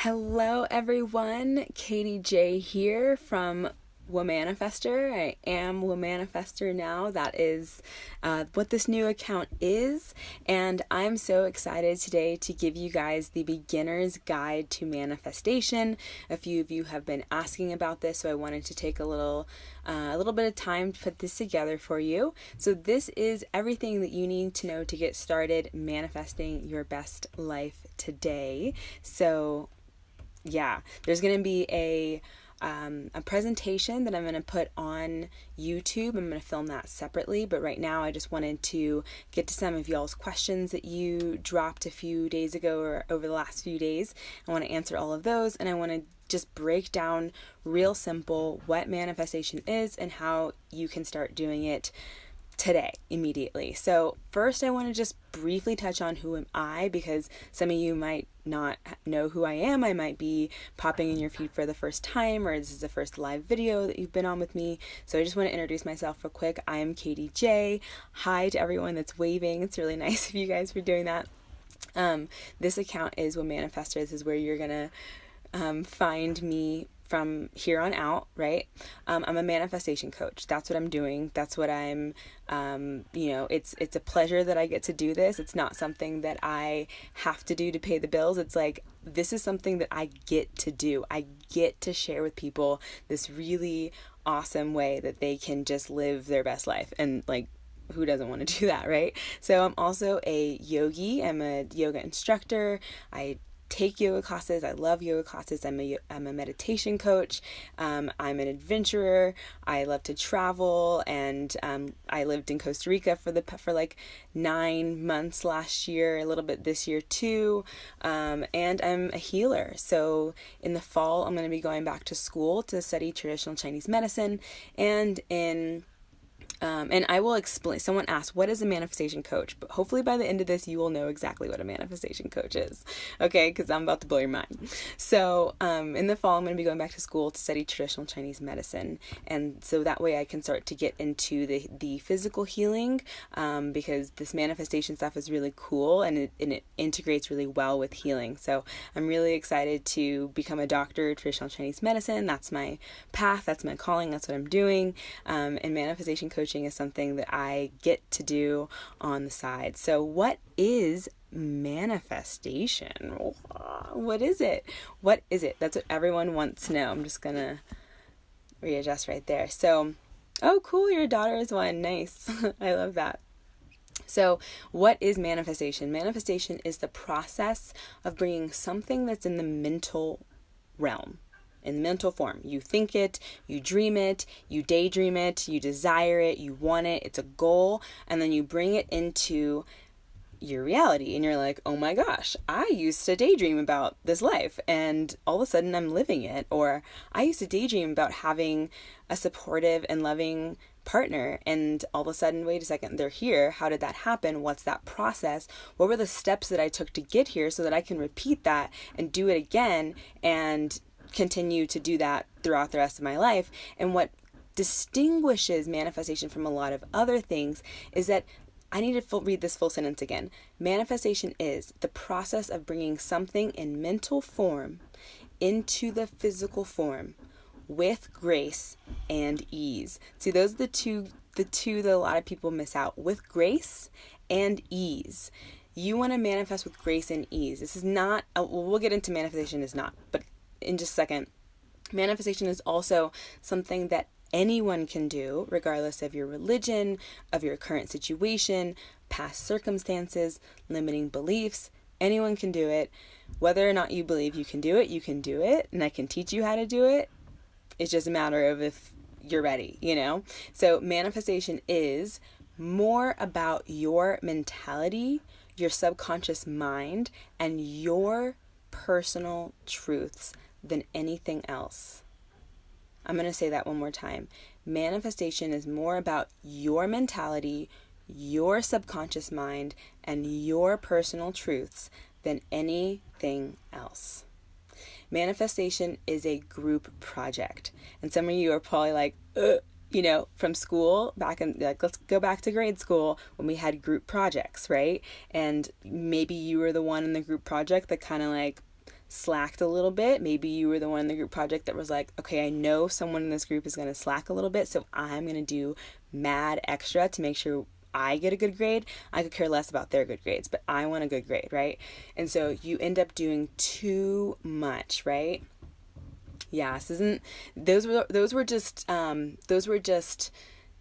Hello, everyone. Katie J here from Womanifester. I am Womanifester now. That is what this new account is. And I'm so excited today to give you guys the beginner's guide to manifestation. A few of you have been asking about this, so I wanted to take a little bit of time to put this together for you. So this is everything that you need to know to get started manifesting your best life today. So yeah, there's going to be a presentation that I'm going to put on YouTube. I'm going to film that separately, but right now I just wanted to get to some of y'all's questions that you dropped a few days ago or over the last few days. I want to answer all of those, and I want to just break down real simple what manifestation is and how you can start doing it today, immediately. So first I want to just briefly touch on who am I, because some of you might not know who I am. I might be popping in your feed for the first time, or this is the first live video that you've been on with me. So I just want to introduce myself real quick. I am Katie J. Hi to everyone that's waving. It's really nice of you guys for doing that. This account is Womanifester. This is where you're gonna find me from here on out, right? I'm a manifestation coach. That's what I'm doing. That's what I'm, it's a pleasure that I get to do this. It's not something that I have to do to pay the bills. It's like, this is something that I get to do. I get to share with people this really awesome way that they can just live their best life. And like, who doesn't want to do that, right? So I'm also a yogi. I'm a yoga instructor. I take yoga classes. I love yoga classes. I'm a meditation coach. I'm an adventurer. I love to travel, and I lived in Costa Rica for like 9 months last year, a little bit this year too. And I'm a healer. So in the fall, I'm going to be going back to school to study traditional Chinese medicine, and I will explain. Someone asked, what is a manifestation coach? But hopefully by the end of this, you will know exactly what a manifestation coach is. Okay, because I'm about to blow your mind. So in the fall, I'm going to be going back to school to study traditional Chinese medicine. And so that way I can start to get into the physical healing, because this manifestation stuff is really cool, and it integrates really well with healing. So I'm really excited to become a doctor of traditional Chinese medicine. That's my path. That's my calling. That's what I'm doing. And manifestation coaching is something that I get to do on the side. So what is manifestation? What is it? What is it? That's what everyone wants to know. I'm just gonna readjust right there. So, oh cool, your daughter is one. Nice. I love that. So what is manifestation? Manifestation is the process of bringing something that's in the mental realm. In mental form. You think it, you dream it, you daydream it, you desire it, you want it, it's a goal, and then you bring it into your reality, and you're like, oh my gosh, I used to daydream about this life, and all of a sudden I'm living it. Or I used to daydream about having a supportive and loving partner, and all of a sudden, wait a second, they're here. How did that happen? What's that process? What were the steps that I took to get here so that I can repeat that and do it again and continue to do that throughout the rest of my life? And what distinguishes manifestation from a lot of other things is that I need to read this full sentence again. Manifestation is the process of bringing something in mental form into the physical form with grace and ease. See, those are the two that a lot of people miss out, with grace and ease. You want to manifest with grace and ease. This is not, we'll get into manifestation is not, but in just a second. Manifestation is also something that anyone can do, regardless of your religion, of your current situation, past circumstances, limiting beliefs. Anyone can do it. Whether or not you believe you can do it, and I can teach you how to do it. It's just a matter of if you're ready, So manifestation is more about your mentality, your subconscious mind, and your personal truths than anything else. I'm going to say that one more time. Manifestation is more about your mentality, your subconscious mind, and your personal truths than anything else. Manifestation is a group project. And some of you are probably like, from school back in, like, let's go back to grade school when we had group projects, right? And maybe you were the one in the group project that kind of like slacked a little bit. Maybe you were the one in the group project that was like, okay, I know someone in this group is going to slack a little bit, so I'm going to do mad extra to make sure I get a good grade. I could care less about their good grades, but I want a good grade, right? And so you end up doing too much, right? Yeah, this isn't, those were just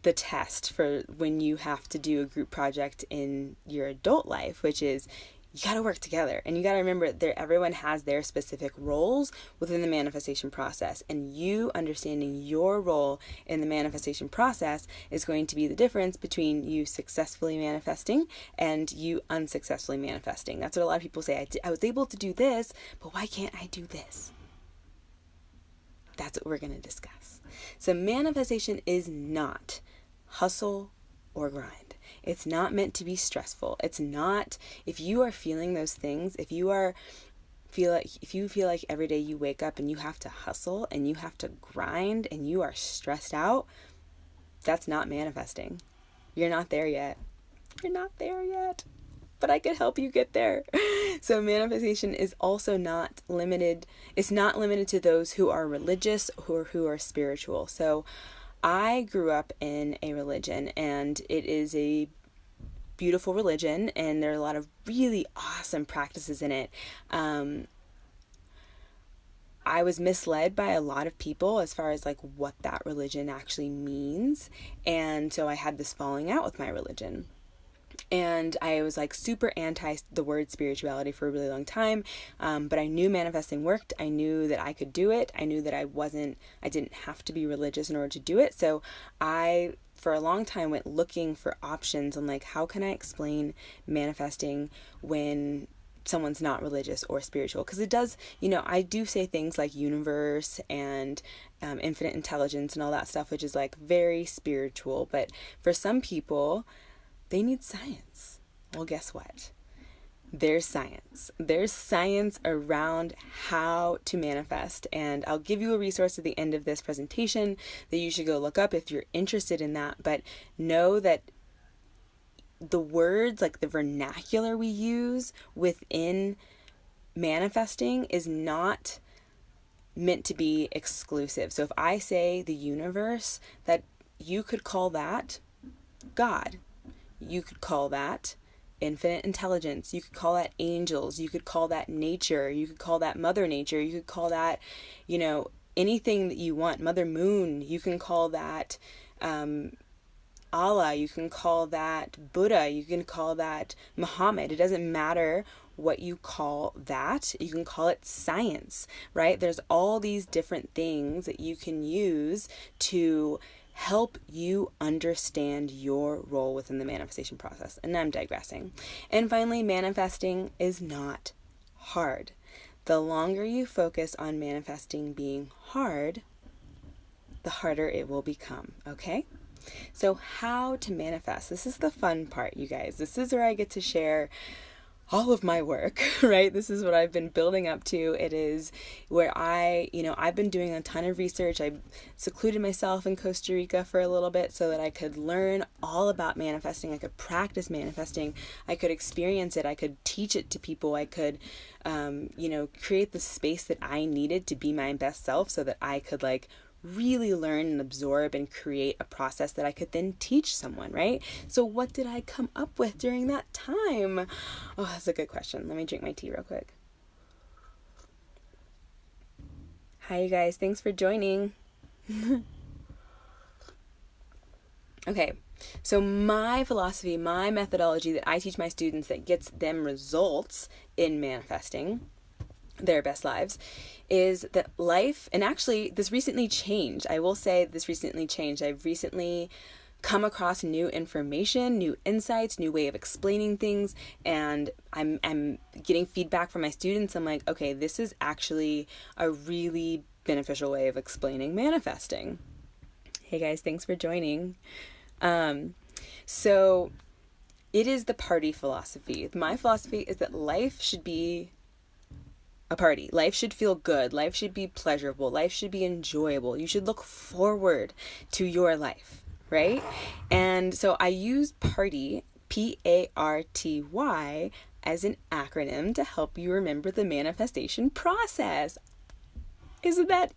the test for when you have to do a group project in your adult life, which is you got to work together, and you got to remember that everyone has their specific roles within the manifestation process, and you understanding your role in the manifestation process is going to be the difference between you successfully manifesting and you unsuccessfully manifesting. That's what a lot of people say. I was able to do this, but why can't I do this? That's what we're going to discuss. So manifestation is not hustle or grind. It's not meant to be stressful. It's not, if you are feeling those things, if you feel like every day you wake up and you have to hustle and you have to grind and you are stressed out, that's not manifesting. You're not there yet. You're not there yet. But I could help you get there. So manifestation is also not limited. It's not limited to those who are religious or who are spiritual. So I grew up in a religion, and it is a beautiful religion, and there are a lot of really awesome practices in it. I was misled by a lot of people as far as like what that religion actually means. And so I had this falling out with my religion. And I was like super anti the word spirituality for a really long time. But I knew manifesting worked. I knew that I could do it. I knew that I didn't have to be religious in order to do it. So I, for a long time, went looking for options on like, how can I explain manifesting when someone's not religious or spiritual? Because it does, I do say things like universe and infinite intelligence and all that stuff, which is like very spiritual. But for some people, they need science. Well, guess what? There's science. There's science around how to manifest. And I'll give you a resource at the end of this presentation that you should go look up if you're interested in that. But know that the words, like the vernacular we use within manifesting, is not meant to be exclusive. So if I say the universe, that you could call that God. You could call that infinite intelligence. You could call that angels. You could call that nature. You could call that Mother Nature. You could call that, anything that you want. Mother Moon. You can call that Allah. You can call that Buddha. You can call that Muhammad. It doesn't matter what you call that. You can call it science, right? There's all these different things that you can use to help you understand your role within the manifestation process. And I'm digressing. And finally, manifesting is not hard. The longer you focus on manifesting being hard, the harder it will become, okay? So how to manifest. This is the fun part, you guys. This is where I get to share all of my work, right? This is what I've been building up to. It is where I've been doing a ton of research. I secluded myself in Costa Rica for a little bit so that I could learn all about manifesting. I could practice manifesting. I could experience it. I could teach it to people. I could, create the space that I needed to be my best self so that I could really learn and absorb and create a process that I could then teach someone, right? So what did I come up with during that time? Oh, that's a good question. Let me drink my tea real quick. Hi, you guys. Thanks for joining. Okay, so my philosophy, my methodology that I teach my students that gets them results in manifesting their best lives is that life, and actually this recently changed. I will say this recently changed. I've recently come across new information, new insights, new way of explaining things, and I'm getting feedback from my students. I'm like, okay, this is actually a really beneficial way of explaining manifesting. Hey guys, thanks for joining. So it is the party philosophy. My philosophy is that life should be a party. Life should feel good. Life should be pleasurable. Life should be enjoyable. You should look forward to your life, right? And so I use party, P-A-R-T-Y, as an acronym to help you remember the manifestation process. Isn't that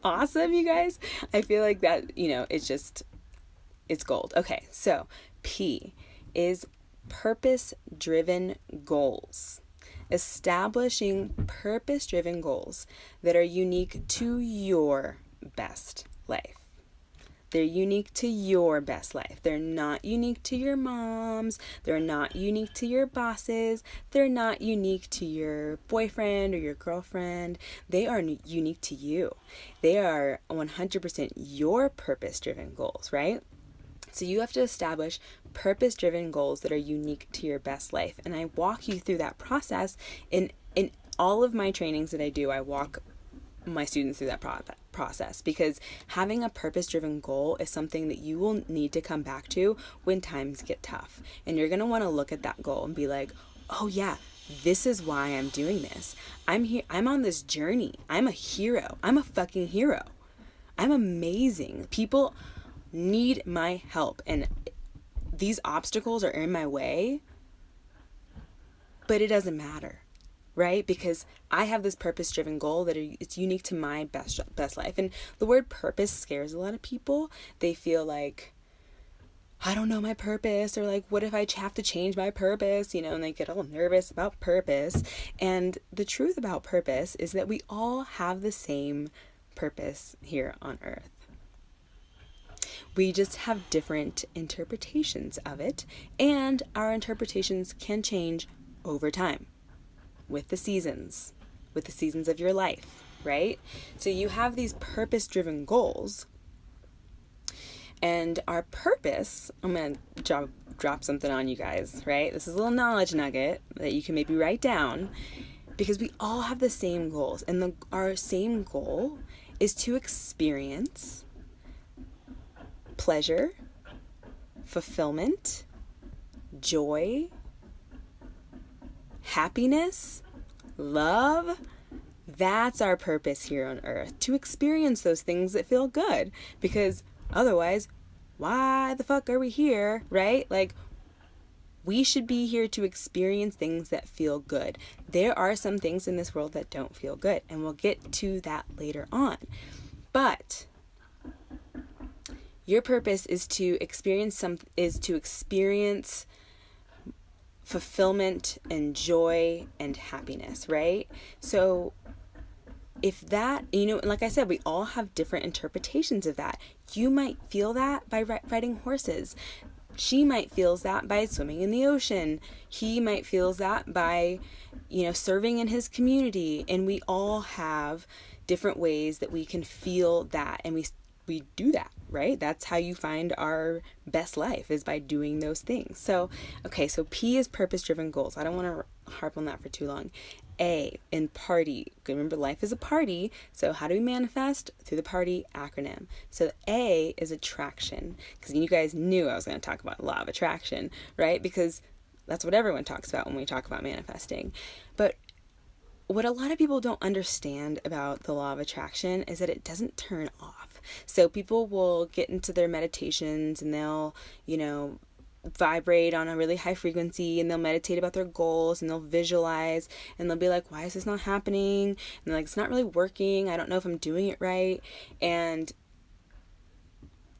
awesome, you guys? I feel like that, it's gold. Okay, so P is purpose-driven goals. Establishing purpose-driven goals that are unique to your best life. They're unique to your best life. They're not unique to your mom's. They're not unique to your bosses. They're not unique to your boyfriend or your girlfriend. They are unique to you. They are 100% your purpose-driven goals, right? So you have to establish purpose-driven goals that are unique to your best life. And I walk you through that process in all of my trainings that I do. I walk my students through that process, because having a purpose-driven goal is something that you will need to come back to when times get tough. And you're going to want to look at that goal and be like, oh yeah, this is why I'm doing this. I'm here. I'm on this journey. I'm a hero. I'm a fucking hero. I'm amazing. People need my help, and these obstacles are in my way, but it doesn't matter. Right? Because I have this purpose-driven goal that it's unique to my best life. And the word purpose scares a lot of people. They feel like, I don't know my purpose, or like, what if I have to change my purpose? And they get all nervous about purpose. And the truth about purpose is that we all have the same purpose here on earth. We just have different interpretations of it, and our interpretations can change over time. With the seasons of your life, right? So you have these purpose-driven goals, and our purpose, I'm going to drop something on you guys, right? This is a little knowledge nugget that you can maybe write down, because we all have the same goals, and our same goal is to experience pleasure, fulfillment, joy, happiness, love. That's our purpose here on earth, to experience those things that feel good, because otherwise, why the fuck are we here, right? Like, we should be here to experience things that feel good. There are some things in this world that don't feel good, and we'll get to that later on. But your purpose is to experience fulfillment and joy and happiness, right? So if that, like I said, we all have different interpretations of that. You might feel that by riding horses. She might feel that by swimming in the ocean. He might feel that by, serving in his community. And we all have different ways that we can feel that, and we do that, right? That's how you find our best life, is by doing those things. So P is purpose-driven goals. I don't want to harp on that for too long. A, in party. Remember, life is a party. So how do we manifest? Through the party acronym. So A is attraction, because you guys knew I was going to talk about law of attraction, right? Because that's what everyone talks about when we talk about manifesting. But what a lot of people don't understand about the law of attraction is that it doesn't turn off. So people will get into their meditations, and they'll, vibrate on a really high frequency, and they'll meditate about their goals, and they'll visualize, and they'll be like, why is this not happening? And they're like, it's not really working. I don't know if I'm doing it right. And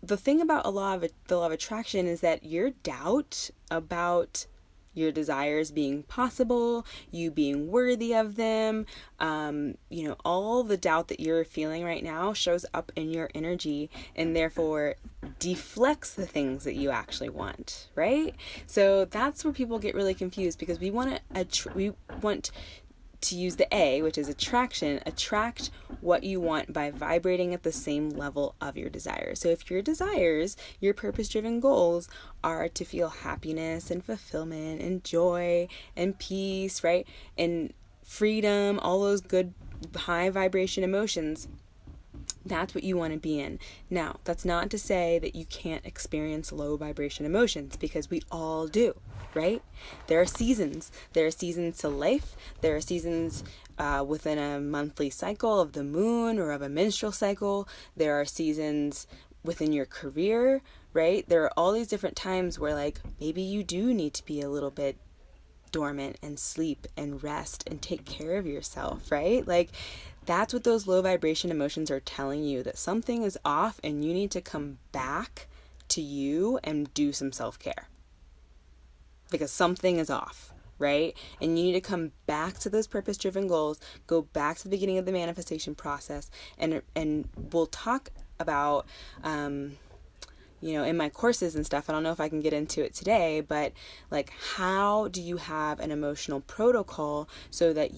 the thing about the law of attraction is that your doubt about your desires being possible, you being worthy of them, all the doubt that you're feeling right now shows up in your energy, and therefore deflects the things that you actually want, right? So that's where people get really confused, because we want to use the A, which is attraction, attract what you want by vibrating at the same level of your desires. So if your desires, your purpose-driven goals, are to feel happiness and fulfillment and joy and peace, right? And freedom, all those good high vibration emotions, that's what you want to be in. Now, that's not to say that you can't experience low vibration emotions, because we all do, right? There are seasons. There are seasons to life. There are seasons within a monthly cycle of the moon or of a menstrual cycle. There are seasons within your career, right? There are all these different times where, like, maybe you do need to be a little bit dormant and sleep and rest and take care of yourself, right? Like, that's what those low vibration emotions are telling you, that something is off and you need to come back to you and do some self-care because something is off, right? And you need to come back to those purpose-driven goals, go back to the beginning of the manifestation process, and we'll talk about in my courses and stuff. I don't know if I can get into it today, but like, how do you have an emotional protocol so that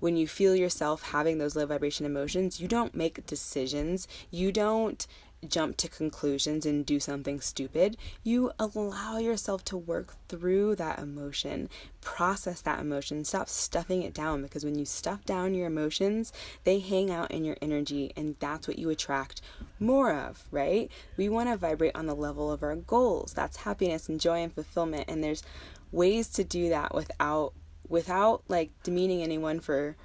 when you feel yourself having those low vibration emotions, you don't make decisions, you don't jump to conclusions and do something stupid. You allow yourself to work through that emotion, process that emotion, stop stuffing it down, because when you stuff down your emotions, they hang out in your energy, and that's what you attract more of, right? We want to vibrate on the level of our goals. That's happiness and joy and fulfillment, and there's ways to do that without like demeaning anyone for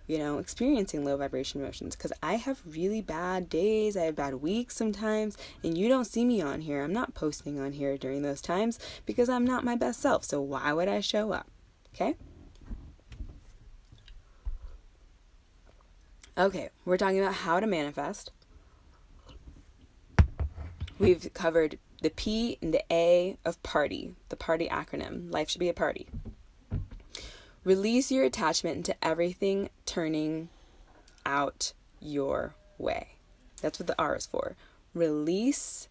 experiencing low vibration emotions, because I have really bad days, I have bad weeks sometimes, and you don't see me on here. I'm not posting on here during those times because I'm not my best self, so why would I show up? Okay, we're talking about how to manifest. We've covered the P and the A of party, the party acronym. Life should be a party. Release your attachment to everything turning out your way. That's what the R is for. Release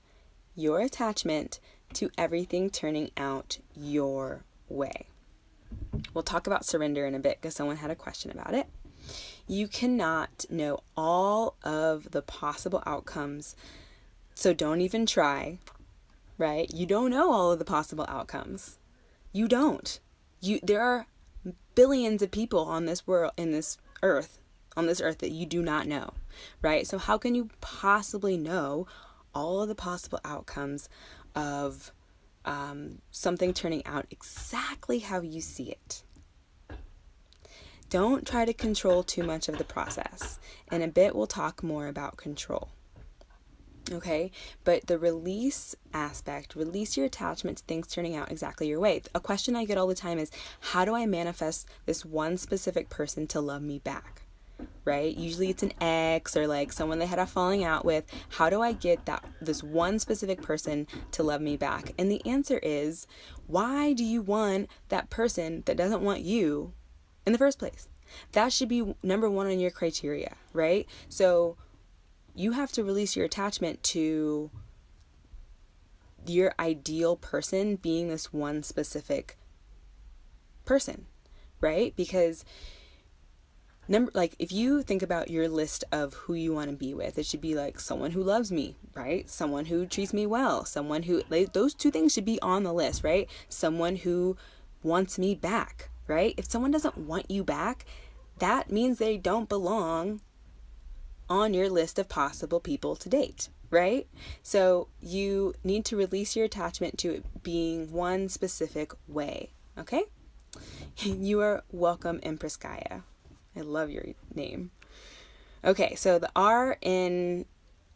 your attachment to everything turning out your way. We'll talk about surrender in a bit because someone had a question about it. You cannot know all of the possible outcomes, so don't even try, right? You don't know all of the possible outcomes. You don't. There are billions of people on this world, on this earth that you do not know, right? So how can you possibly know all of the possible outcomes of something turning out exactly how you see it? Don't try to control too much of the process. In a bit, we'll talk more about control. Okay, but the release aspect, release your attachment to things turning out exactly your way. A question I get all the time is, how do I manifest this one specific person to love me back? Right? Usually it's an ex or like someone they had a falling out with. How do I get this one specific person to love me back? And the answer is, why do you want that person that doesn't want you in the first place? That should be number one on your criteria, right? So you have to release your attachment to your ideal person being this one specific person, right? Because if you think about your list of who you want to be with, it should be like someone who loves me, right? Someone who treats me well, someone who, those two things should be on the list, right? Someone who wants me back, right? If someone doesn't want you back, that means they don't belong on your list of possible people to date, right? So you need to release your attachment to it being one specific way, okay? You are welcome, Empress Gaia. I love your name. Okay, so the R in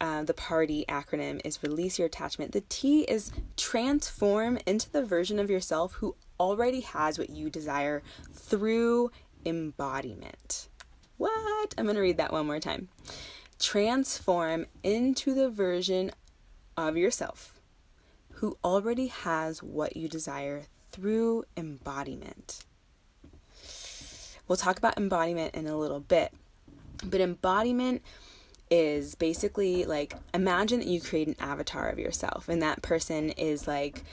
the party acronym is release your attachment. The T is transform into the version of yourself who already has what you desire through embodiment. What? I'm going to read that one more time. Transform into the version of yourself who already has what you desire through embodiment. We'll talk about embodiment in a little bit, but embodiment is basically like, imagine that you create an avatar of yourself, and that person is like,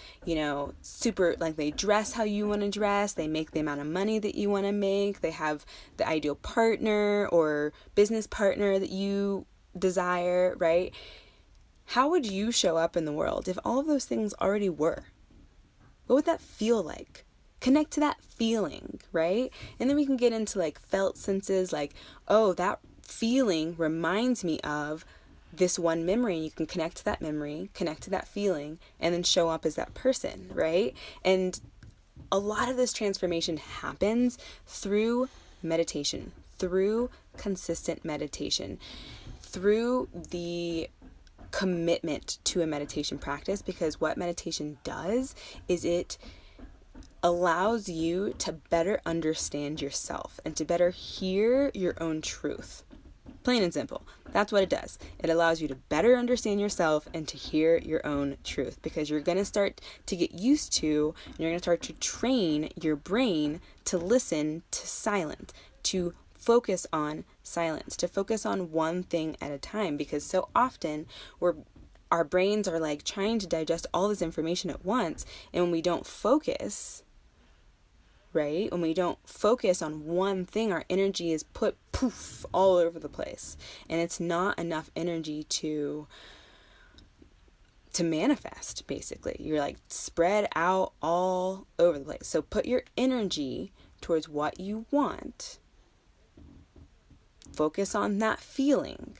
super, like they dress how you want to dress, they make the amount of money that you want to make, they have the ideal partner or business partner that you desire, right? How would you show up in the world if all of those things already were? What would that feel like? Connect to that feeling, right? And then we can get into like felt senses, like, oh, that feeling reminds me of this one memory, and you can connect to that memory, connect to that feeling, and then show up as that person, right? And a lot of this transformation happens through meditation, through consistent meditation, through the commitment to a meditation practice, because what meditation does is it allows you to better understand yourself and to better hear your own truth. Plain and simple. That's what it does. It allows you to better understand yourself and to hear your own truth, because you're going to start to get used to, and you're going to start to train your brain to listen to silence, to focus on silence, to focus on one thing at a time, because so often our brains are like trying to digest all this information at once, and when we don't focus, right? When we don't focus on one thing, our energy is put poof all over the place, and it's not enough energy to manifest. Basically, you're like spread out all over the place. So put your energy towards what you want, focus on that feeling,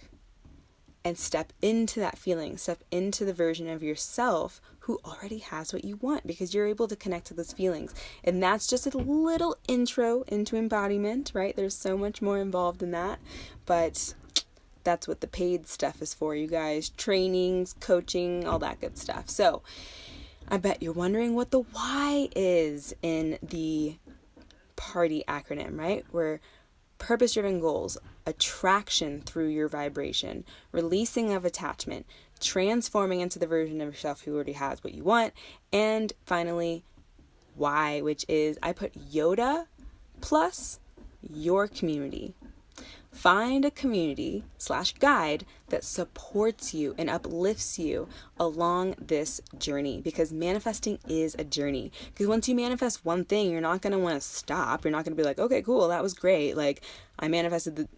and step into that feeling, step into the version of yourself who already has what you want, because you're able to connect to those feelings. And that's just a little intro into embodiment, right? There's so much more involved in that, but that's what the paid stuff is for, you guys. Trainings, coaching, all that good stuff. So I bet you're wondering what the why is in the PARTY acronym, right? We're purpose-driven goals, attraction through your vibration, releasing of attachment, transforming into the version of yourself who already has what you want, and finally, why, which is I put Yoda plus your community. Find a community / guide that supports you and uplifts you along this journey, because manifesting is a journey. Because once you manifest one thing, you're not going to want to stop. You're not going to be like, okay, cool, that was great. Like, I manifested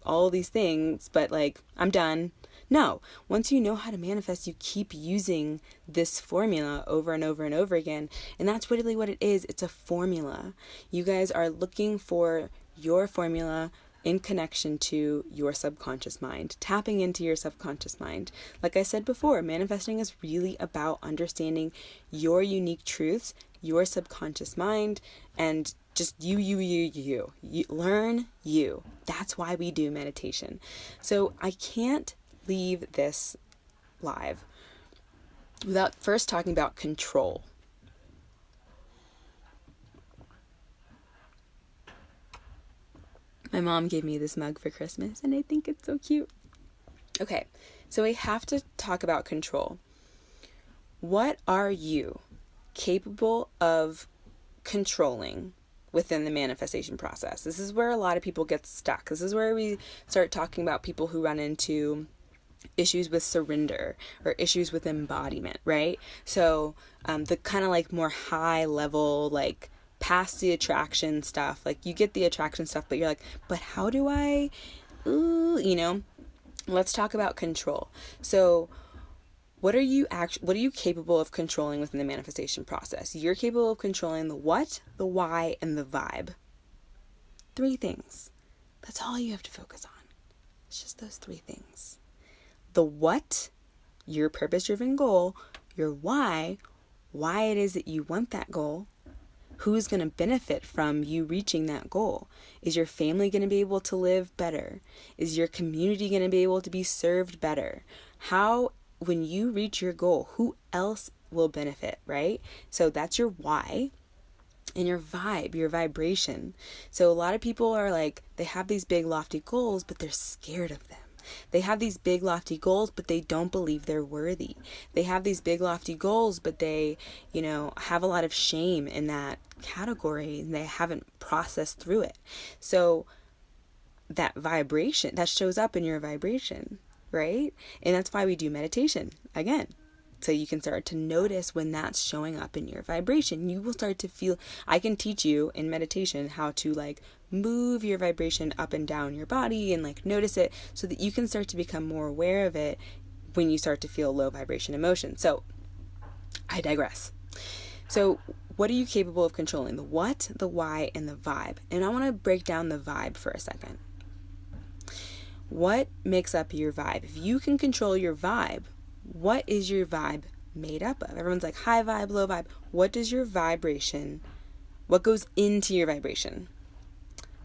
all these things, but like, I'm done. No, once you know how to manifest, you keep using this formula over and over and over again. And that's really what it is. It's a formula. You guys are looking for your formula in connection to your subconscious mind, tapping into your subconscious mind. Like I said before, manifesting is really about understanding your unique truths, your subconscious mind, and just you. Learn you. That's why we do meditation. So I can't leave this live without first talking about control. My mom gave me this mug for Christmas, and I think it's so cute. Okay, so we have to talk about control. What are you capable of controlling within the manifestation process? This is where a lot of people get stuck. This is where we start talking about people who run into issues with surrender or issues with embodiment, right? So the kind of like more high level, like past the attraction stuff, like you get the attraction stuff, but you're like, but how do I, let's talk about control. So what are you capable of controlling within the manifestation process? You're capable of controlling the what, the why, and the vibe. 3 things. That's all you have to focus on. It's just those 3 things. The what, your purpose-driven goal. Your why it is that you want that goal. Who's going to benefit from you reaching that goal? Is your family going to be able to live better? Is your community going to be able to be served better? How, when you reach your goal, who else will benefit, right? So that's your why. And your vibe, your vibration. So a lot of people are like, they have these big lofty goals, but they're scared of them. They have these big lofty goals, but they don't believe they're worthy. They have these big lofty goals, but they, have a lot of shame in that category, and they haven't processed through it. So that vibration, that shows up in your vibration, right? And that's why we do meditation, again. So you can start to notice when that's showing up in your vibration. You will start to feel, I can teach you in meditation how to like move your vibration up and down your body and like notice it, so that you can start to become more aware of it when you start to feel low vibration emotion. So I digress. So what are you capable of controlling? The what, the why, and the vibe. And I want to break down the vibe for a second. What makes up your vibe? If you can control your vibe, what is your vibe made up of? Everyone's like high vibe, low vibe. What does your vibration, what goes into your vibration?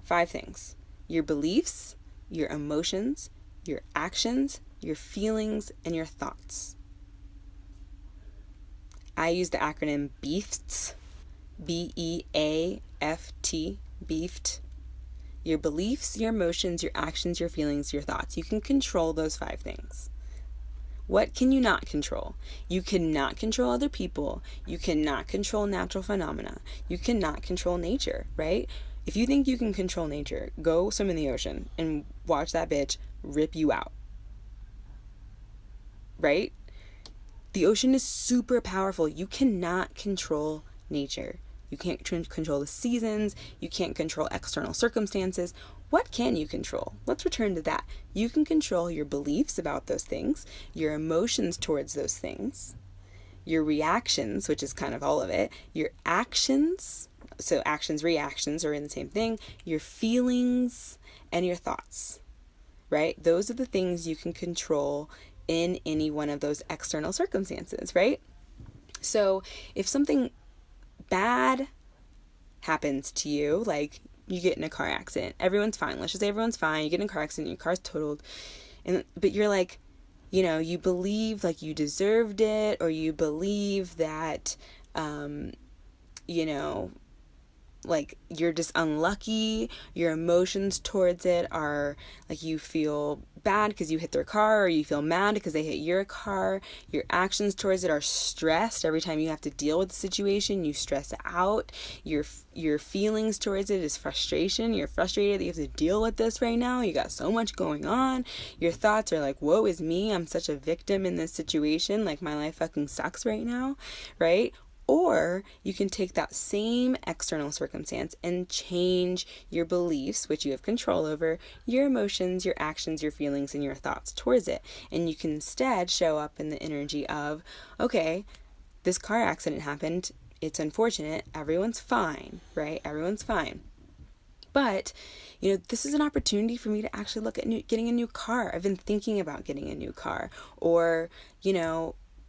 5 things. Your beliefs, your emotions, your actions, your feelings, and your thoughts. I use the acronym BEAFS, B-E-A-F-T, beefed. Your beliefs, your emotions, your actions, your feelings, your thoughts. You can control those 5 things. What can you not control? You cannot control other people. You cannot control natural phenomena. You cannot control nature, right? If you think you can control nature, go swim in the ocean and watch that bitch rip you out, right? The ocean is super powerful. You cannot control nature. You can't control the seasons. You can't control external circumstances. What can you control? Let's return to that. You can control your beliefs about those things, your emotions towards those things, your reactions, which is kind of all of it, your actions, so actions, reactions are in the same thing, your feelings, and your thoughts, right? Those are the things you can control in any one of those external circumstances, right? So if something bad happens to you, like you get in a car accident, everyone's fine. Let's just say everyone's fine. You get in a car accident, your car's totaled, but you're like, you believe like you deserved it, or you believe that, like you're just unlucky. Your emotions towards it are like you feel bad because you hit their car, or you feel mad because they hit your car. Your actions towards it are stressed. Every time you have to deal with the situation, you stress out. Your feelings towards it is frustration. You're frustrated that you have to deal with this right now. You got so much going on. Your thoughts are like, woe is me. I'm such a victim in this situation. Like my life fucking sucks right now, right? Or you can take that same external circumstance and change your beliefs, which you have control over, your emotions, your actions, your feelings, and your thoughts towards it. And you can instead show up in the energy of, okay, this car accident happened. It's unfortunate. Everyone's fine, right? Everyone's fine. But, this is an opportunity for me to actually look at getting a new car. I've been thinking about getting a new car. Or,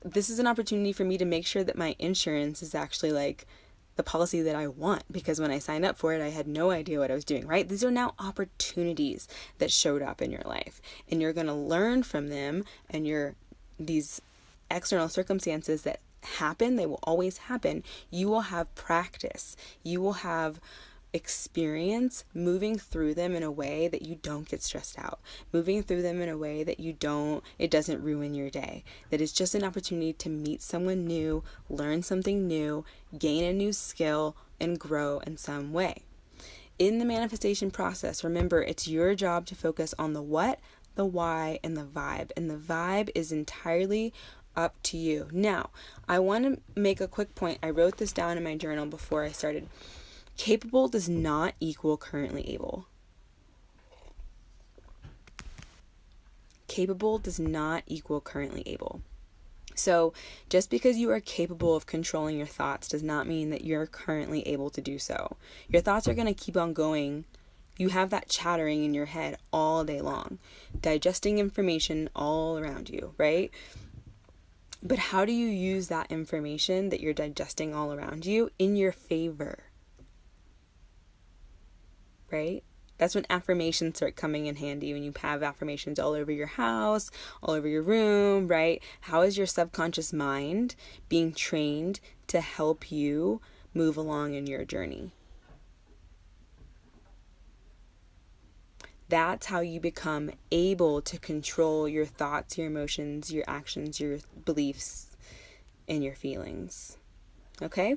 this is an opportunity for me to make sure that my insurance is actually like the policy that I want, because when I signed up for it, I had no idea what I was doing, right? These are now opportunities that showed up in your life, and you're going to learn from them, and these external circumstances that happen, they will always happen. You will have practice. You will have experience moving through them in a way that you don't get stressed out, moving through them in a way that it doesn't ruin your day, that is just an opportunity to meet someone new, learn something new, gain a new skill, and grow in some way. In the manifestation process, remember, it's your job to focus on the what, the why, and the vibe. And the vibe is entirely up to you. Now, I want to make a quick point. I wrote this down in my journal before I started. Capable does not equal currently able. Capable does not equal currently able. So just because you are capable of controlling your thoughts does not mean that you're currently able to do so. Your thoughts are going to keep on going. You have that chattering in your head all day long, digesting information all around you, right? But how do you use that information that you're digesting all around you in your favor? Right? That's when affirmations start coming in handy, when you have affirmations all over your house, all over your room, right? How is your subconscious mind being trained to help you move along in your journey? That's how you become able to control your thoughts, your emotions, your actions, your beliefs, and your feelings. Okay?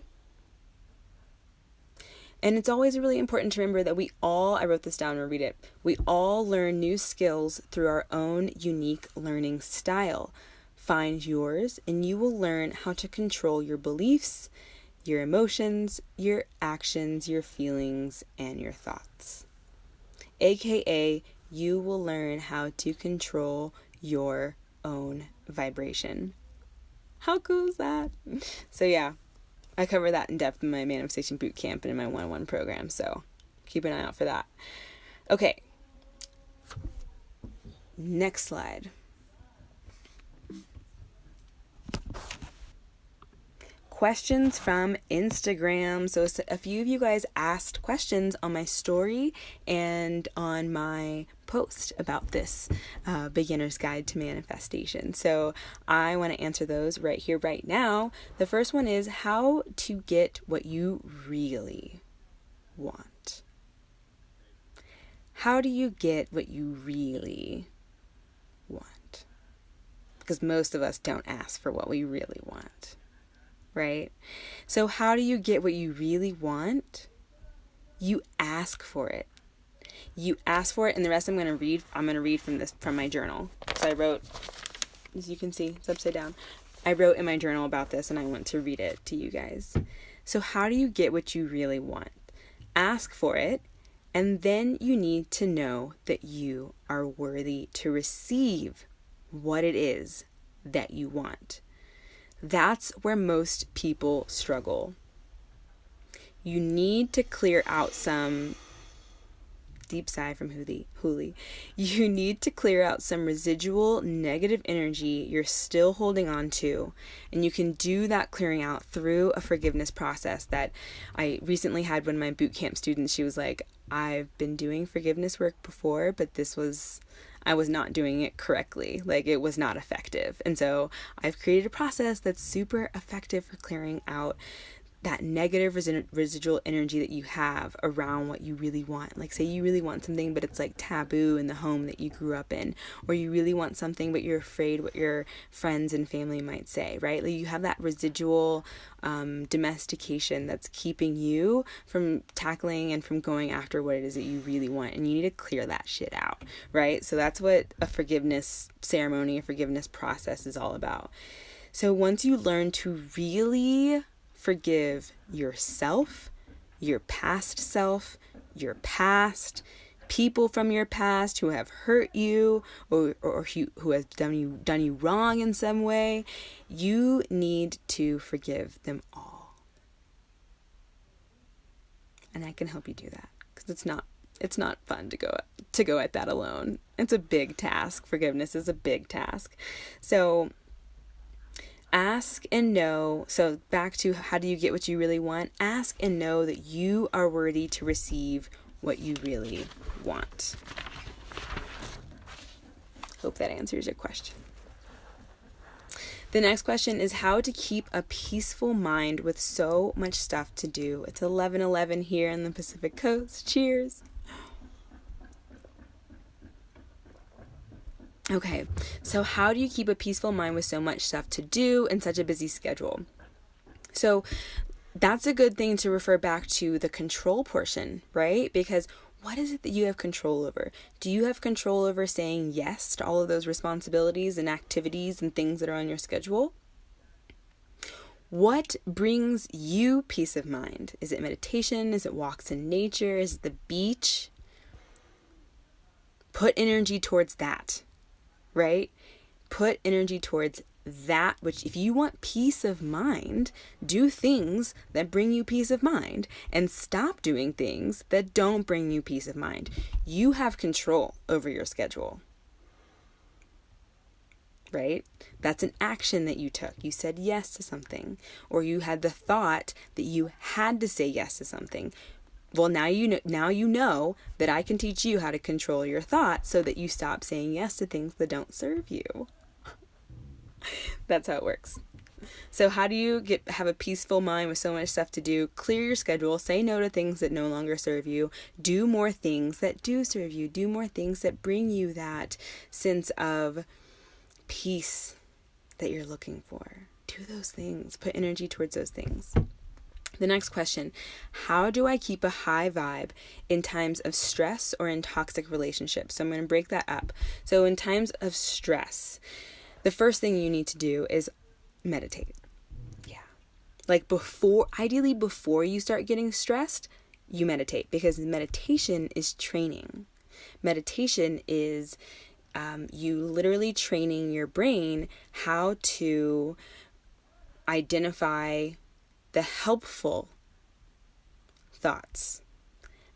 And it's always really important to remember that I wrote this down, I'll read it. We all learn new skills through our own unique learning style. Find yours, and you will learn how to control your beliefs, your emotions, your actions, your feelings, and your thoughts. AKA, you will learn how to control your own vibration. How cool is that? So yeah. I cover that in depth in my Manifestation Bootcamp and in my one-on-one program, so keep an eye out for that. Okay. Next slide. questions from Instagram. So a few of you guys asked questions on my story and on my post about this beginner's guide to manifestation. So I want to answer those right here, right now. The first one is how to get what you really want. How do you get what you really want? Because most of us don't ask for what we really want, right? So how do you get what you really want? You ask for it. You ask for it, and the rest I'm going to read from my journal. So I wrote, as you can see, it's upside down. I wrote in my journal about this, and I want to read it to you guys. So how do you get what you really want? Ask for it, and then you need to know that you are worthy to receive what it is that you want. That's where most people struggle. You need to clear out some deep sigh from Huli. You need to clear out some residual negative energy you're still holding on to. And you can do that clearing out through a forgiveness process that I recently had one of my boot camp students. She was like, I've been doing forgiveness work before, but I was not doing it correctly. Like, it was not effective. And so I've created a process that's super effective for clearing out that negative residual energy that you have around what you really want. Like, say you really want something, but it's like taboo in the home that you grew up in, or you really want something, but you're afraid what your friends and family might say, right? Like, you have that residual domestication that's keeping you from tackling and from going after what it is that you really want. And you need to clear that shit out, right? So that's what a forgiveness ceremony, a forgiveness process is all about. So once you learn to really forgive yourself, your past self, your past, people from your past who have hurt you or who have done you wrong in some way, you need to forgive them all. And I can help you do that, because it's not fun to go at that alone. It's a big task. Forgiveness is a big task. So ask and know. So back to how do you get what you really want? Ask and know that you are worthy to receive what you really want. Hope that answers your question. The next question is how to keep a peaceful mind with so much stuff to do. It's 11:11 here on the Pacific Coast. Cheers. Okay, so how do you keep a peaceful mind with so much stuff to do and such a busy schedule? So that's a good thing to refer back to the control portion, right? Because what is it that you have control over? Do you have control over saying yes to all of those responsibilities and activities and things that are on your schedule? What brings you peace of mind? Is it meditation? Is it walks in nature? Is it the beach? Put energy towards that. Right? Put energy towards that, which if you want peace of mind, do things that bring you peace of mind and stop doing things that don't bring you peace of mind. You have control over your schedule. Right? That's an action that you took. You said yes to something, or you had the thought that you had to say yes to something. Well, now you know that I can teach you how to control your thoughts so that you stop saying yes to things that don't serve you. That's how it works. So how do you have a peaceful mind with so much stuff to do? Clear your schedule. Say no to things that no longer serve you. Do more things that do serve you. Do more things that bring you that sense of peace that you're looking for. Do those things. Put energy towards those things. The next question, how do I keep a high vibe in times of stress or in toxic relationships? So I'm going to break that up. So in times of stress, the first thing you need to do is meditate. Yeah. Like ideally before you start getting stressed, you meditate, because meditation is training. Meditation is you literally training your brain how to identify the helpful thoughts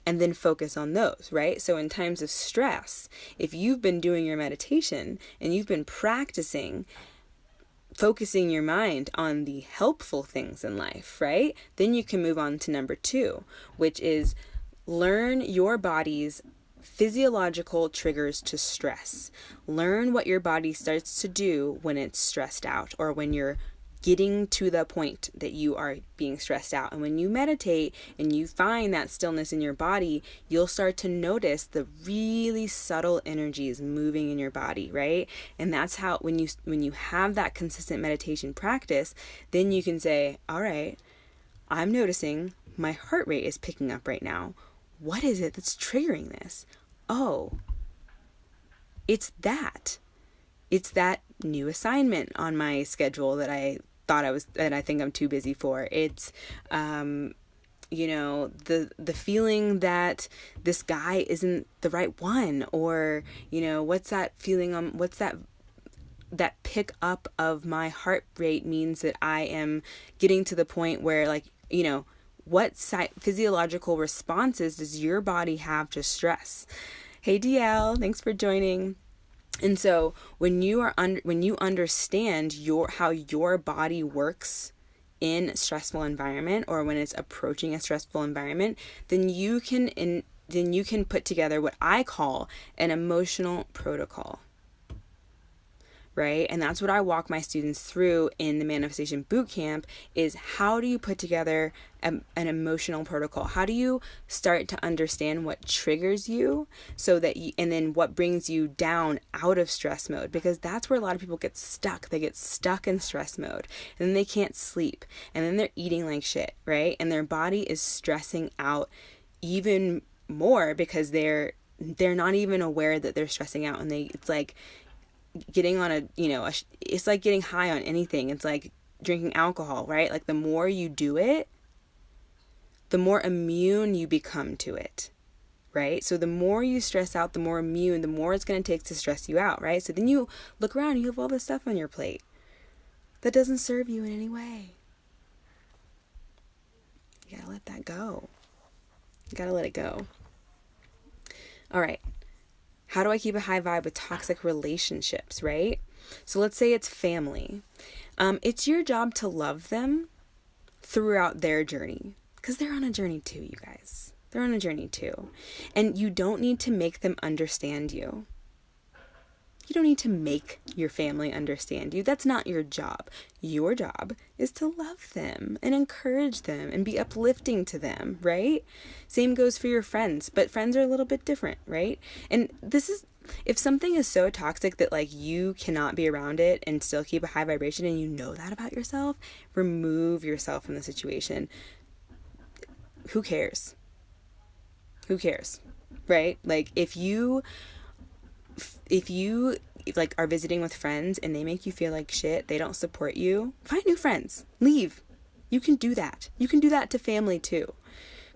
and then focus on those, right? So in times of stress, if you've been doing your meditation and you've been practicing focusing your mind on the helpful things in life, right? Then you can move on to number 2, which is learn your body's physiological triggers to stress. Learn what your body starts to do when it's stressed out or when you're getting to the point that you are being stressed out. And when you meditate and you find that stillness in your body, you'll start to notice the really subtle energies moving in your body, right? And that's how when you have that consistent meditation practice, then you can say, all right, I'm noticing my heart rate is picking up right now. What is it that's triggering this? Oh, it's that. It's that new assignment on my schedule that I think I'm too busy for. It's, the feeling that this guy isn't the right one, or, what's that feeling that pick up of my heart rate means that I am getting to the point where, what physiological responses does your body have to stress? Hey DL, thanks for joining. And so when you understand how your body works in a stressful environment, or when it's approaching a stressful environment, then you can put together what I call an emotional protocol. Right? And that's what I walk my students through in the Manifestation Bootcamp, is how do you put together an emotional protocol? How do you start to understand what triggers you and then what brings you down out of stress mode? Because that's where a lot of people get stuck. They get stuck in stress mode, and then they can't sleep, and then they're eating like shit, right? And their body is stressing out even more because they're not even aware that they're stressing out, and it's like getting on it's like getting high on anything. It's like drinking alcohol, right? Like the more you do it, the more immune you become to it, right? So the more you stress out, the more immune, the more it's going to take to stress you out, right? So then you look around, you have all this stuff on your plate that doesn't serve you in any way. You gotta let that go. You gotta let it go. All right. How do I keep a high vibe with toxic relationships, right? So let's say it's family. It's your job to love them throughout their journey, because they're on a journey too, you guys. They're on a journey too. And you don't need to make them understand you. You don't need to make your family understand you. That's not your job. Your job is to love them and encourage them and be uplifting to them, right? Same goes for your friends, but friends are a little bit different, right? And if something is so toxic that you cannot be around it and still keep a high vibration, and you know that about yourself, remove yourself from the situation. Who cares? Who cares? Right? If you are visiting with friends and they make you feel like shit, they don't support you, find new friends. Leave. You can do that. You can do that to family too.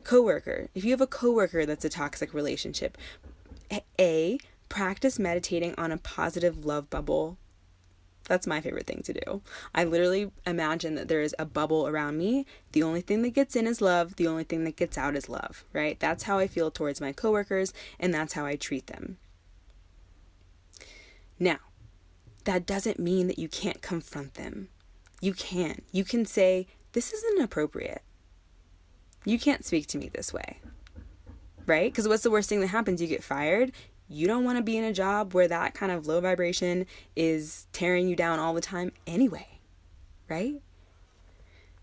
Coworker. If you have a coworker that's a toxic relationship, practice meditating on a positive love bubble. That's my favorite thing to do. I literally imagine that there is a bubble around me. The only thing that gets in is love. The only thing that gets out is love, right? That's how I feel towards my coworkers, and that's how I treat them. Now, that doesn't mean that you can't confront them. You can. You can say, this isn't appropriate. You can't speak to me this way, right? Because what's the worst thing that happens? You get fired. You don't want to be in a job where that kind of low vibration is tearing you down all the time anyway, right?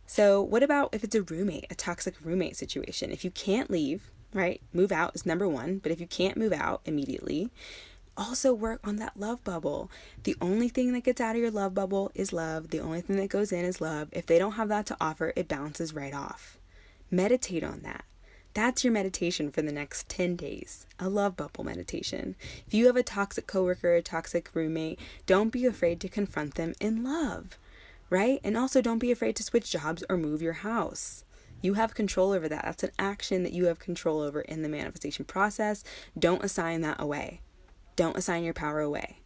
So what about if it's a toxic roommate situation? If you can't leave, right? Move out is number 1. But if you can't move out immediately, also work on that love bubble. The only thing that gets out of your love bubble is love. The only thing that goes in is love. If they don't have that to offer, it bounces right off. Meditate on that. That's your meditation for the next 10 days, a love bubble meditation. If you have a toxic coworker, a toxic roommate, don't be afraid to confront them in love, right? And also don't be afraid to switch jobs or move your house. You have control over that. That's an action that you have control over in the manifestation process. Don't assign that away. Don't assign your power away.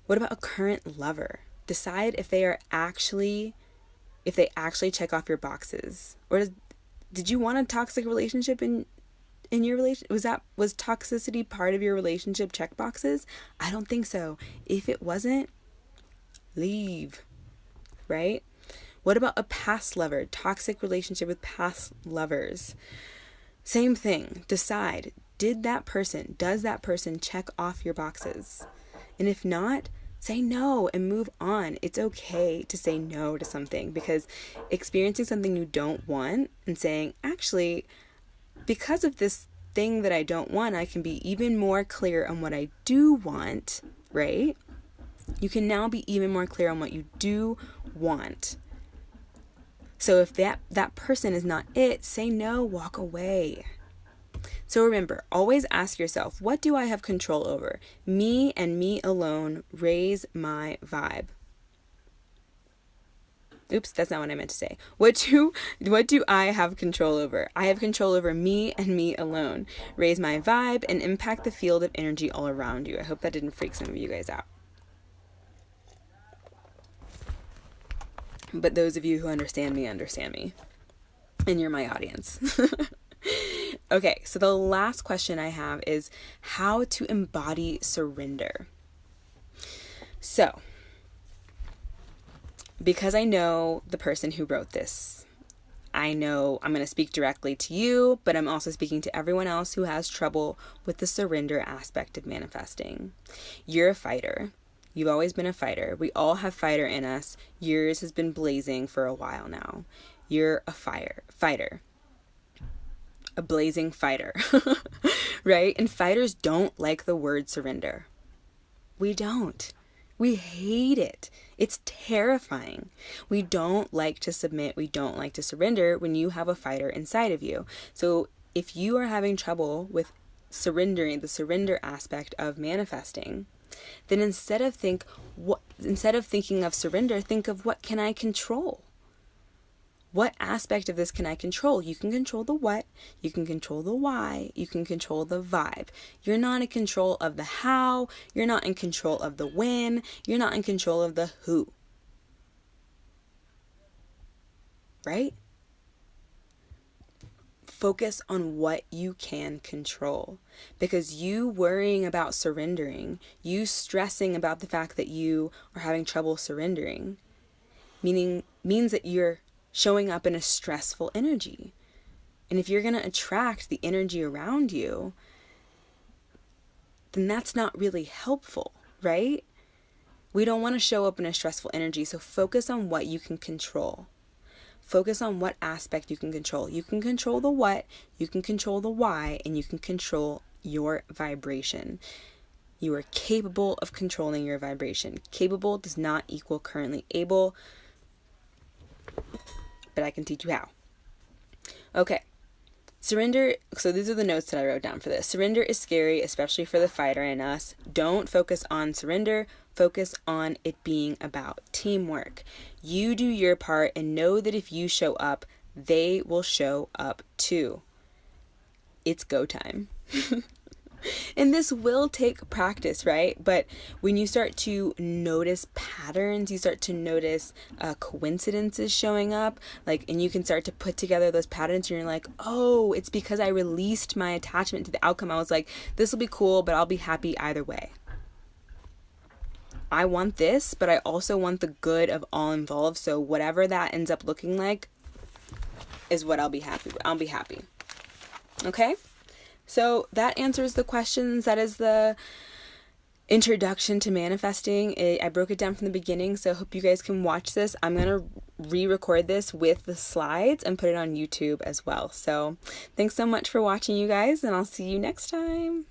What about a current lover? Decide if they actually check off your boxes. Or did you want a toxic relationship in your relation? Was toxicity part of your relationship check boxes? I don't think so. If it wasn't, Leave, right? What about a past lover? Toxic relationship with past lovers. Same thing. Decide, does that person check off your boxes? And if not, say no and move on. It's okay to say no to something, because experiencing something you don't want and saying, actually, because of this thing that I don't want, I can be even more clear on what I do want, right? You can now be even more clear on what you do want. So if that person is not it, say no, walk away. So remember, always ask yourself, what do I have control over? Me and me alone. Raise my vibe. Oops, that's not what I meant to say. What do I have control over? I have control over me and me alone. Raise my vibe and impact the field of energy all around you. I hope that didn't freak some of you guys out. But those of you who understand me. And you're my audience. Okay, so the last question I have is how to embody surrender. So, because I know the person who wrote this, I know I'm going to speak directly to you, but I'm also speaking to everyone else who has trouble with the surrender aspect of manifesting. You're a fighter. You've always been a fighter. We all have fighter in us. Yours has been blazing for a while now. You're a fighter. A blazing fighter, right? And fighters don't like the word surrender. We don't. We hate it. It's terrifying. We don't like to submit. We don't like to surrender when you have a fighter inside of you. So if you are having trouble with surrendering, the surrender aspect of manifesting, then instead of thinking of surrender, think of what can I control? What aspect of this can I control? You can control the what, you can control the why, you can control the vibe. You're not in control of the how, you're not in control of the when, you're not in control of the who. Right? Focus on what you can control, because you worrying about surrendering, you stressing about the fact that you are having trouble surrendering, means that you're showing up in a stressful energy. And if you're going to attract the energy around you, then that's not really helpful, right? We don't want to show up in a stressful energy, so focus on what you can control. Focus on what aspect you can control. You can control the what, you can control the why, and you can control your vibration. You are capable of controlling your vibration. Capable does not equal currently able, but I can teach you how. Okay. Surrender. So these are the notes that I wrote down for this. Surrender is scary, especially for the fighter in us. Don't focus on surrender. Focus on it being about teamwork. You do your part and know that if you show up, they will show up too. It's go time. And this will take practice, right? But when you start to notice patterns, you start to notice coincidences showing up, and you can start to put together those patterns, and you're like, oh, it's because I released my attachment to the outcome. I was like, this will be cool, but I'll be happy either way. I want this, but I also want the good of all involved. So whatever that ends up looking like is what I'll be happy with. I'll be happy. Okay? So that answers the questions. That is the introduction to manifesting. I broke it down from the beginning, so I hope you guys can watch this. I'm going to re-record this with the slides and put it on YouTube as well. So thanks so much for watching, you guys, and I'll see you next time.